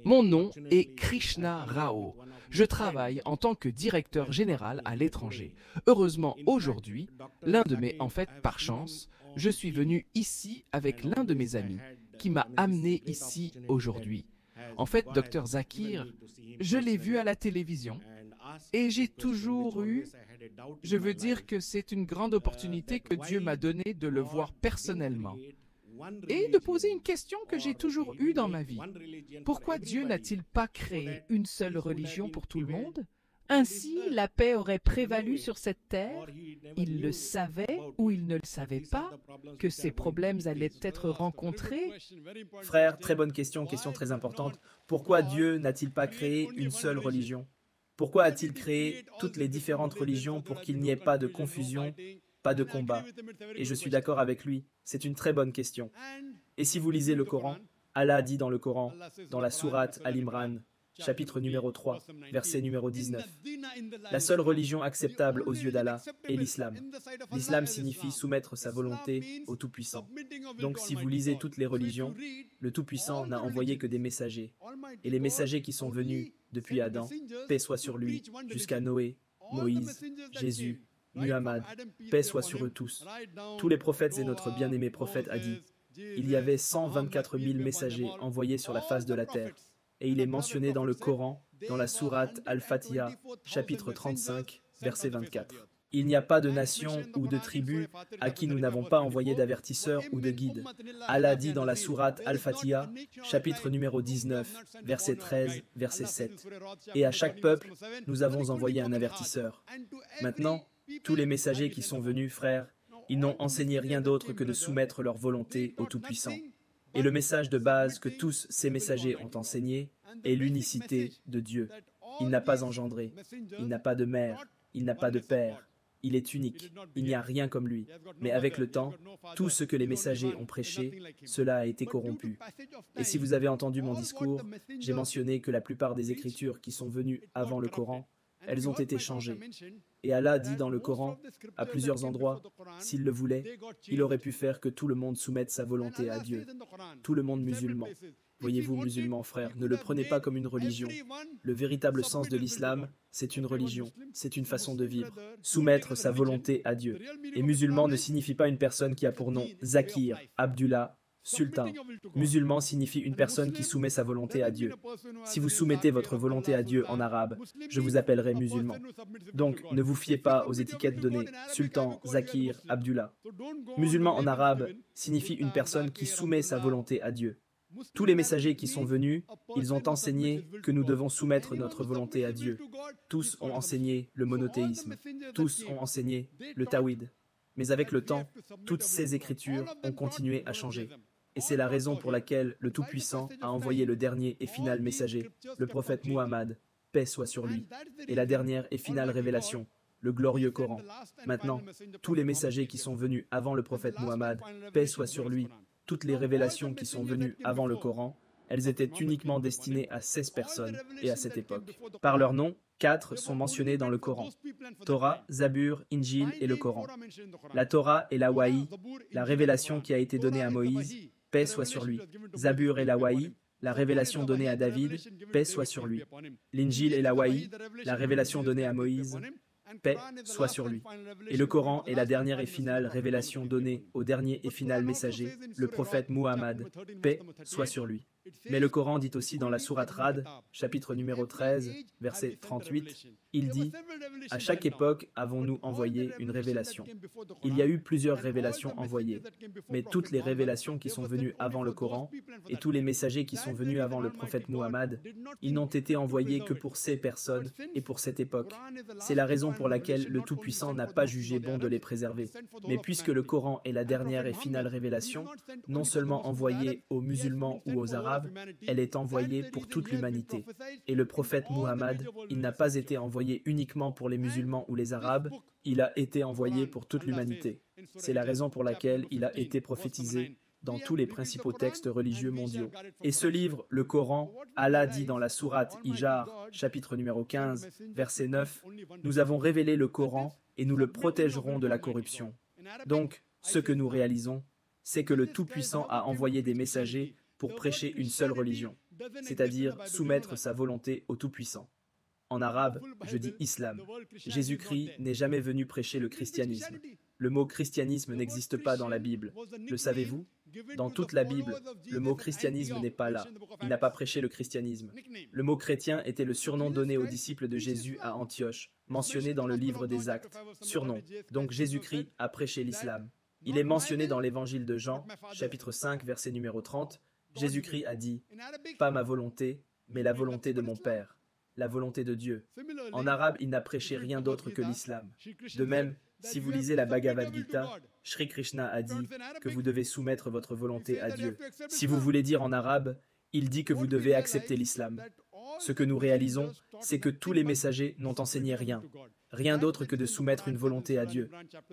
Mon nom est Krishna Rao. Je travaille en tant que directeur général à l'étranger. Heureusement, aujourd'hui, par chance, je suis venu ici avec l'un de mes amis qui m'a amené ici aujourd'hui. En fait, Dr Zakir, je l'ai vu à la télévision et je veux dire que c'est une grande opportunité que Dieu m'a donnée de le voir personnellement et de poser une question que j'ai toujours eue dans ma vie. Pourquoi Dieu n'a-t-il pas créé une seule religion pour tout le monde? Ainsi, la paix aurait prévalu sur cette terre. Il le savait ou il ne le savait pas que ces problèmes allaient être rencontrés. Frère, très bonne question, question très importante. Pourquoi Dieu n'a-t-il pas créé une seule religion? Pourquoi a-t-il créé toutes les différentes religions pour qu'il n'y ait pas de confusion, pas de combat? Et je suis d'accord avec lui, c'est une très bonne question. Et si vous lisez le Coran, Allah dit dans le Coran, dans la sourate Al-Imran, chapitre numéro 3, verset numéro 19, la seule religion acceptable aux yeux d'Allah est l'islam. L'islam signifie soumettre sa volonté au Tout-Puissant. Donc si vous lisez toutes les religions, le Tout-Puissant n'a envoyé que des messagers. Et les messagers qui sont venus depuis Adam, paix soit sur lui, jusqu'à Noé, Moïse, Jésus, Muhammad, paix soit sur eux tous. Tous les prophètes et notre bien-aimé prophète a dit, il y avait 124 000 messagers envoyés sur la face de la terre. Et il est mentionné dans le Coran, dans la sourate Al-Fatiha, chapitre 35, verset 24. Il n'y a pas de nation ou de tribu à qui nous n'avons pas envoyé d'avertisseurs ou de guides. Allah dit dans la sourate Al-Fatiha, chapitre numéro 19, verset 13, verset 7. Et à chaque peuple, nous avons envoyé un avertisseur. Maintenant, tous les messagers qui sont venus, frères, ils n'ont enseigné rien d'autre que de soumettre leur volonté au Tout-Puissant. Et le message de base que tous ces messagers ont enseigné est l'unicité de Dieu. Il n'a pas engendré, il n'a pas de mère, il n'a pas de père, il est unique, il n'y a rien comme lui. Mais avec le temps, tout ce que les messagers ont prêché, cela a été corrompu. Et si vous avez entendu mon discours, j'ai mentionné que la plupart des écritures qui sont venues avant le Coran, elles ont été changées. Et Allah dit dans le Coran, à plusieurs endroits, s'il le voulait, il aurait pu faire que tout le monde soumette sa volonté à Dieu, tout le monde musulman. Voyez-vous, musulmans frères, ne le prenez pas comme une religion. Le véritable sens de l'islam, c'est une religion, c'est une façon de vivre, soumettre sa volonté à Dieu. Et musulman ne signifie pas une personne qui a pour nom Zakir, Abdullah, Sultan. Musulman signifie une personne qui soumet sa volonté à Dieu. Si vous soumettez votre volonté à Dieu en arabe, je vous appellerai musulman. Donc, ne vous fiez pas aux étiquettes données, Sultan, Zakir, Abdullah. Musulman en arabe signifie une personne qui soumet sa volonté à Dieu. Tous les messagers qui sont venus, ils ont enseigné que nous devons soumettre notre volonté à Dieu. Tous ont enseigné le monothéisme. Tous ont enseigné le tawhid. Mais avec le temps, toutes ces écritures ont continué à changer. Et c'est la raison pour laquelle le Tout-Puissant a envoyé le dernier et final messager, le prophète Muhammad, paix soit sur lui, et la dernière et finale révélation, le glorieux Coran. Maintenant, tous les messagers qui sont venus avant le prophète Muhammad, paix soit sur lui, toutes les révélations qui sont venues avant le Coran, elles étaient uniquement destinées à 16 personnes et à cette époque. Par leur nom, 4 sont mentionnés dans le Coran. Torah, Zabur, Injil et le Coran. La Torah est la Wahi, la révélation qui a été donnée à Moïse, paix soit sur lui. Zabur est la Wahi, la révélation donnée à David, paix soit sur lui. L'Injil est la Wahi, la révélation donnée à Moïse, paix soit sur lui. Et le Coran est la dernière et finale révélation donnée au dernier et final messager, le prophète Muhammad, paix soit sur lui. Mais le Coran dit aussi dans la sourate Ra'd, chapitre numéro 13, verset 38, il dit « À chaque époque avons-nous envoyé une révélation. Il y a eu plusieurs révélations envoyées, mais toutes les révélations qui sont venues avant le Coran et tous les messagers qui sont venus avant le prophète Muhammad, ils n'ont été envoyés que pour ces personnes et pour cette époque. C'est la raison pour laquelle le Tout-Puissant n'a pas jugé bon de les préserver. Mais puisque le Coran est la dernière et finale révélation, non seulement envoyée aux musulmans ou aux arabes, elle est envoyée pour toute l'humanité. Et le prophète Muhammad, il n'a pas été envoyé uniquement pour les musulmans ou les arabes, il a été envoyé pour toute l'humanité. C'est la raison pour laquelle il a été prophétisé dans tous les principaux textes religieux mondiaux. Et ce livre, le Coran, Allah dit dans la sourate Hijr, chapitre numéro 15, verset 9, « Nous avons révélé le Coran et nous le protégerons de la corruption. » Donc, ce que nous réalisons, c'est que le Tout-Puissant a envoyé des messagers pour prêcher une seule religion, c'est-à-dire soumettre sa volonté au Tout-Puissant. En arabe, je dis islam. Jésus-Christ n'est jamais venu prêcher le christianisme. Le mot christianisme n'existe pas dans la Bible. Le savez-vous? Dans toute la Bible, le mot christianisme n'est pas là. Il n'a pas prêché le christianisme. Le mot chrétien était le surnom donné aux disciples de Jésus à Antioche, mentionné dans le livre des Actes. Surnom. Donc Jésus-Christ a prêché l'islam. Il est mentionné dans l'évangile de Jean, chapitre 5, verset numéro 30. Jésus-Christ a dit « Pas ma volonté, mais la volonté de mon Père, la volonté de Dieu ». En arabe, il n'a prêché rien d'autre que l'islam. De même, si vous lisez la Bhagavad Gita, Shri Krishna a dit que vous devez soumettre votre volonté à Dieu. Si vous voulez dire en arabe, il dit que vous devez accepter l'islam. Ce que nous réalisons, c'est que tous les messagers n'ont enseigné rien. Rien d'autre que de soumettre une volonté à Dieu.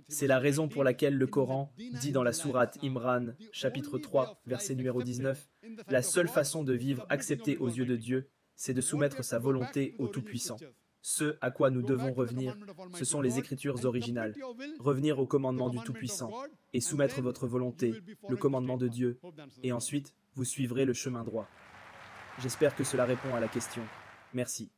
C'est la raison pour laquelle le Coran dit dans la sourate Imran, chapitre 3, verset numéro 19, « La seule façon de vivre acceptée aux yeux de Dieu, c'est de soumettre sa volonté au Tout-Puissant. » Ce à quoi nous devons revenir, ce sont les Écritures originales. Revenir au commandement du Tout-Puissant et soumettre votre volonté, le commandement de Dieu, et ensuite vous suivrez le chemin droit. J'espère que cela répond à la question. Merci.